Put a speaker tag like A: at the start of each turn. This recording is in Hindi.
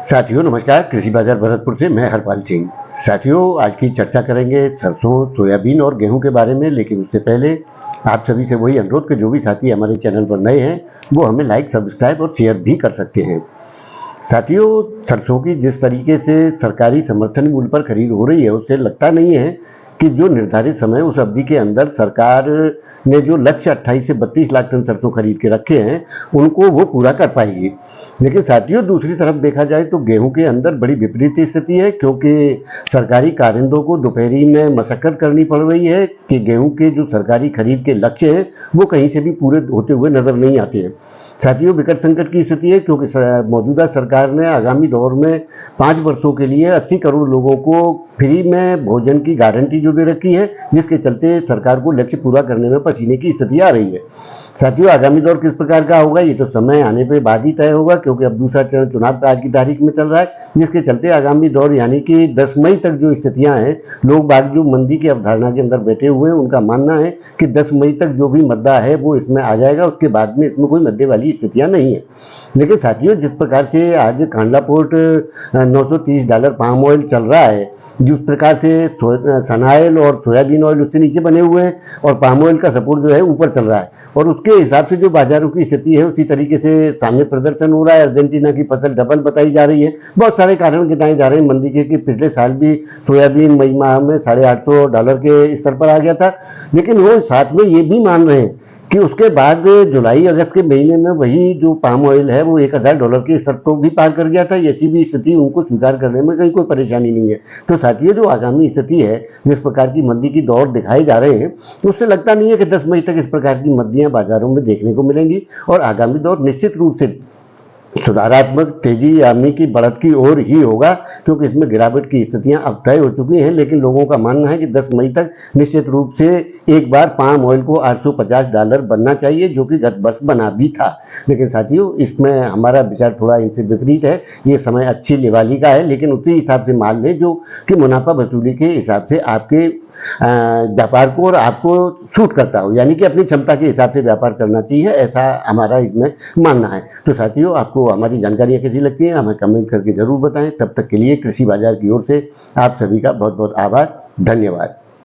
A: साथियों नमस्कार। कृषि बाजार भरतपुर से मैं हरपाल सिंह। साथियों आज की चर्चा करेंगे सरसों, सोयाबीन और गेहूं के बारे में, लेकिन उससे पहले आप सभी से वही अनुरोध कि जो भी साथी हमारे चैनल पर नए हैं वो हमें लाइक, सब्सक्राइब और शेयर भी कर सकते हैं। साथियों सरसों की जिस तरीके से सरकारी समर्थन मूल्य पर खरीद हो रही है उससे लगता नहीं है कि जो निर्धारित समय उस अवधि के अंदर सरकार ने जो लक्ष्य 28 से 32 लाख टन सरसों खरीद के रखे हैं उनको वो पूरा कर पाएगी। लेकिन साथियों दूसरी तरफ देखा जाए तो गेहूं के अंदर बड़ी विपरीत स्थिति है, क्योंकि सरकारी कारिंदों को दोपहरी में मशक्कत करनी पड़ रही है कि गेहूं के जो सरकारी खरीद के लक्ष्य हैं वो कहीं से भी पूरे होते हुए नजर नहीं आते हैं। साथियों विकट संकट की स्थिति है, क्योंकि मौजूदा सरकार ने आगामी दौर में 5 वर्षों के लिए 80 करोड़ लोगों को फ्री में भोजन की गारंटी जो दे रखी है, जिसके चलते सरकार को लक्ष्य पूरा करने में पसीने की स्थिति आ रही है। साथियों आगामी दौर किस प्रकार का होगा ये तो समय आने पे बाद ही तय होगा, क्योंकि अब दूसरा चरण चुनाव का आज की तारीख में चल रहा है, जिसके चलते आगामी दौर यानी कि 10 मई तक जो स्थितियां हैं, लोग बाग जो मंदी की अवधारणा के अंदर बैठे हुए हैं उनका मानना है कि 10 मई तक जो भी मद्दा है वो इसमें आ जाएगा, उसके बाद में इसमें कोई मद्दे वाली स्थितियां नहीं है। लेकिन साथियों जिस प्रकार से आज कांडला पोर्ट $930 पाम ऑयल चल रहा है, जिस प्रकार से सनाइल और सोयाबीन ऑयल उससे नीचे बने हुए हैं और पाम ऑयल का सपोर्ट जो है ऊपर चल रहा है, और उसके हिसाब से जो बाजारों की स्थिति है उसी तरीके से सामने प्रदर्शन हो रहा है। अर्जेंटीना की फसल डबल बताई जा रही है। बहुत सारे कारण गिनाए जा रहे हैं मंदी के कि पिछले साल भी सोयाबीन मई माह में $850 के स्तर पर आ गया था, लेकिन वो साथ में ये भी मान रहे हैं कि उसके बाद जुलाई अगस्त के महीने में वही जो पाम ऑयल है वो $1000 के स्तर को भी पार कर गया था। ऐसी भी स्थिति उनको स्वीकार करने में कहीं कोई परेशानी नहीं है। तो साथियों जो आगामी स्थिति है, जिस प्रकार की मंदी की दौर दिखाई जा रहे हैं, उससे लगता नहीं है कि 10 मई तक इस प्रकार की मंदियां बाजारों में देखने को मिलेंगी, और आगामी दौर निश्चित रूप से सुधारात्मक तेजी यानी कि बढ़त की ओर ही होगा, क्योंकि इसमें गिरावट की स्थितियां अब तय हो चुकी हैं। लेकिन लोगों का मानना है कि 10 मई तक निश्चित रूप से एक बार पाम ऑयल को $850 बनना चाहिए, जो कि गत वर्ष बना भी था। लेकिन साथियों इसमें हमारा विचार थोड़ा इनसे विपरीत है। ये समय अच्छी लेवाली का है, लेकिन उसी हिसाब से मान लें जो कि मुनाफा वसूली के हिसाब से आपके व्यापार को और आपको सूट करता हो, यानी कि अपनी क्षमता के हिसाब से व्यापार करना चाहिए, ऐसा हमारा इसमें मानना है। तो साथियों आपको हमारी जानकारियां कैसी लगती हैं हमें कमेंट करके जरूर बताएं। तब तक के लिए कृषि बाजार की ओर से आप सभी का बहुत बहुत आभार, धन्यवाद।